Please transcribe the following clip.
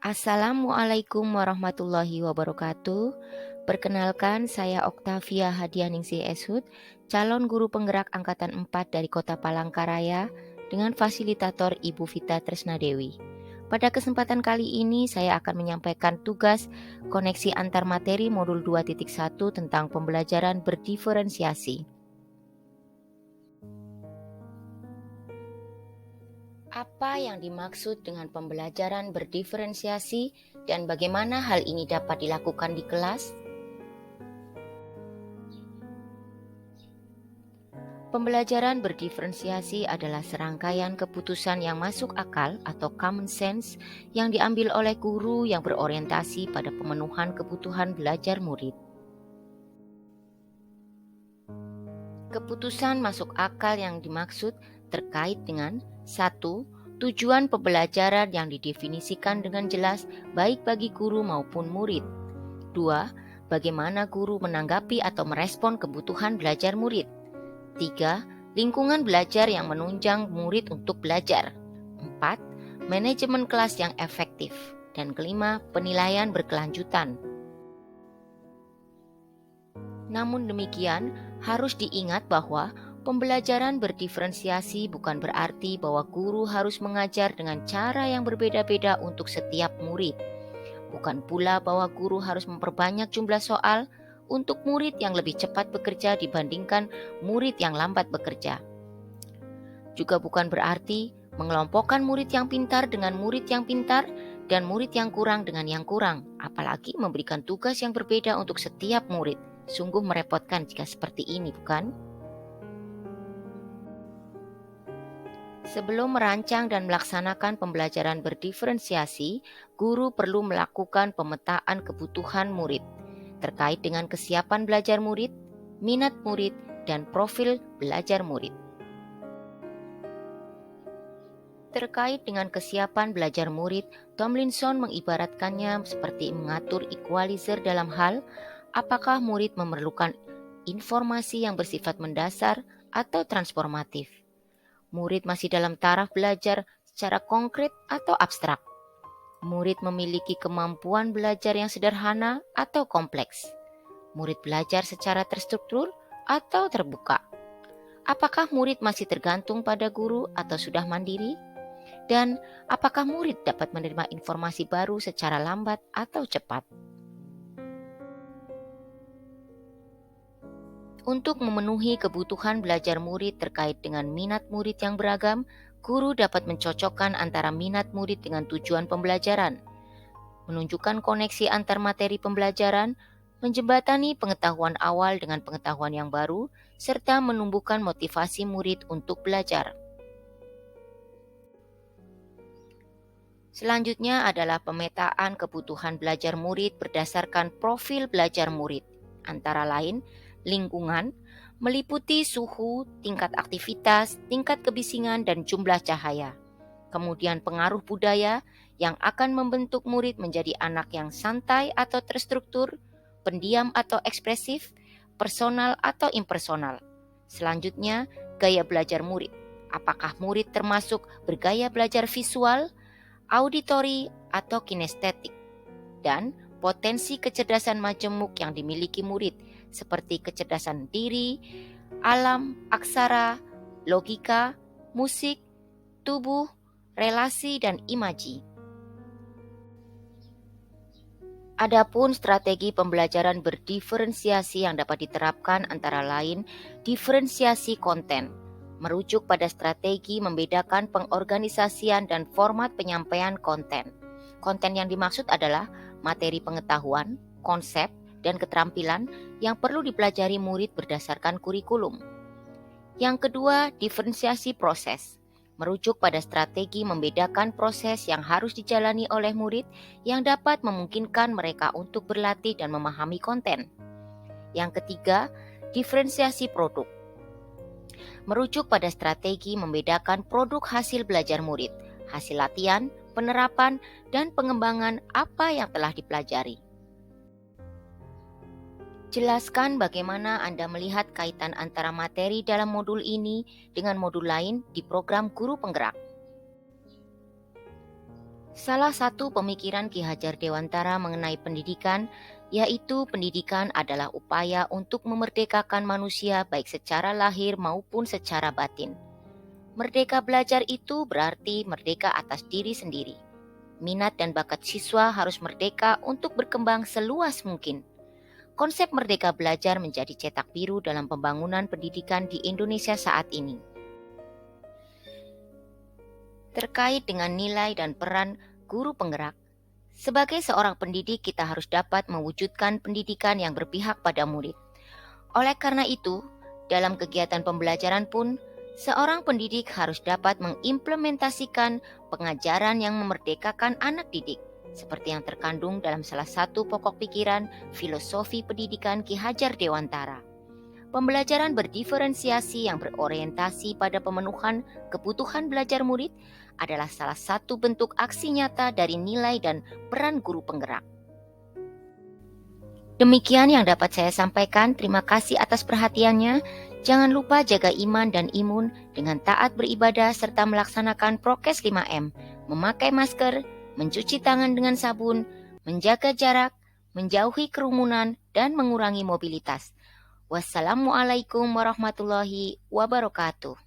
Assalamualaikum warahmatullahi wabarakatuh. Perkenalkan, saya Oktavia Hadianingsih Eshut, calon guru penggerak Angkatan 4 dari Kota Palangkaraya dengan fasilitator Ibu Vita Tresnadewi. Pada kesempatan kali ini saya akan menyampaikan tugas koneksi antar materi modul 2.1 tentang pembelajaran berdiferensiasi. Apa yang dimaksud dengan pembelajaran berdiferensiasi dan bagaimana hal ini dapat dilakukan di kelas? Pembelajaran berdiferensiasi adalah serangkaian keputusan yang masuk akal atau common sense yang diambil oleh guru yang berorientasi pada pemenuhan kebutuhan belajar murid. Keputusan masuk akal yang dimaksud terkait dengan 1. Tujuan pembelajaran yang didefinisikan dengan jelas baik bagi guru maupun murid. 2. Bagaimana guru menanggapi atau merespon kebutuhan belajar murid. 3. Lingkungan belajar yang menunjang murid untuk belajar. 4. Manajemen kelas yang efektif. Dan kelima, penilaian berkelanjutan. Namun demikian, harus diingat bahwa pembelajaran berdiferensiasi bukan berarti bahwa guru harus mengajar dengan cara yang berbeda-beda untuk setiap murid. Bukan pula bahwa guru harus memperbanyak jumlah soal untuk murid yang lebih cepat bekerja dibandingkan murid yang lambat bekerja. Juga bukan berarti mengelompokkan murid yang pintar dengan murid yang pintar dan murid yang kurang dengan yang kurang, apalagi memberikan tugas yang berbeda untuk setiap murid. Sungguh merepotkan jika seperti ini, bukan? Sebelum merancang dan melaksanakan pembelajaran berdiferensiasi, guru perlu melakukan pemetaan kebutuhan murid terkait dengan kesiapan belajar murid, minat murid, dan profil belajar murid. Terkait dengan kesiapan belajar murid, Tomlinson mengibaratkannya seperti mengatur equalizer dalam hal apakah murid memerlukan informasi yang bersifat mendasar atau transformatif. Murid masih dalam taraf belajar secara konkret atau abstrak. Murid memiliki kemampuan belajar yang sederhana atau kompleks. Murid belajar secara terstruktur atau terbuka. Apakah murid masih tergantung pada guru atau sudah mandiri? Dan apakah murid dapat menerima informasi baru secara lambat atau cepat? Untuk memenuhi kebutuhan belajar murid terkait dengan minat murid yang beragam, guru dapat mencocokkan antara minat murid dengan tujuan pembelajaran, menunjukkan koneksi antar materi pembelajaran, menjembatani pengetahuan awal dengan pengetahuan yang baru, serta menumbuhkan motivasi murid untuk belajar. Selanjutnya adalah pemetaan kebutuhan belajar murid berdasarkan profil belajar murid, antara lain lingkungan, meliputi suhu, tingkat aktivitas, tingkat kebisingan, dan jumlah cahaya. Kemudian pengaruh budaya yang akan membentuk murid menjadi anak yang santai atau terstruktur, pendiam atau ekspresif, personal atau impersonal. Selanjutnya, gaya belajar murid. Apakah murid termasuk bergaya belajar visual, auditori, atau kinestetik? Dan potensi kecerdasan majemuk yang dimiliki murid seperti kecerdasan diri, alam, aksara, logika, musik, tubuh, relasi, dan imaji. Adapun strategi pembelajaran berdiferensiasi yang dapat diterapkan antara lain diferensiasi konten, merujuk pada strategi membedakan pengorganisasian dan format penyampaian konten. Konten yang dimaksud adalah materi pengetahuan, konsep, dan keterampilan yang perlu dipelajari murid berdasarkan kurikulum. Yang kedua, diferensiasi proses, merujuk pada strategi membedakan proses yang harus dijalani oleh murid yang dapat memungkinkan mereka untuk berlatih dan memahami konten. Yang ketiga, diferensiasi produk, merujuk pada strategi membedakan produk hasil belajar murid, hasil latihan, penerapan, dan pengembangan apa yang telah dipelajari. Jelaskan bagaimana Anda melihat kaitan antara materi dalam modul ini dengan modul lain di program Guru Penggerak. Salah satu pemikiran Ki Hajar Dewantara mengenai pendidikan, yaitu pendidikan adalah upaya untuk memerdekakan manusia baik secara lahir maupun secara batin. Merdeka belajar itu berarti merdeka atas diri sendiri. Minat dan bakat siswa harus merdeka untuk berkembang seluas mungkin. Konsep merdeka belajar menjadi cetak biru dalam pembangunan pendidikan di Indonesia saat ini. Terkait dengan nilai dan peran guru penggerak, sebagai seorang pendidik kita harus dapat mewujudkan pendidikan yang berpihak pada murid. Oleh karena itu, dalam kegiatan pembelajaran pun, seorang pendidik harus dapat mengimplementasikan pengajaran yang memerdekakan anak didik, seperti yang terkandung dalam salah satu pokok pikiran filosofi pendidikan Ki Hajar Dewantara. Pembelajaran berdiferensiasi yang berorientasi pada pemenuhan kebutuhan belajar murid adalah salah satu bentuk aksi nyata dari nilai dan peran guru penggerak. Demikian yang dapat saya sampaikan. Terima kasih atas perhatiannya. Jangan lupa jaga iman dan imun dengan taat beribadah serta melaksanakan prokes 5M, memakai masker, mencuci tangan dengan sabun, menjaga jarak, menjauhi kerumunan, dan mengurangi mobilitas. Wassalamualaikum warahmatullahi wabarakatuh.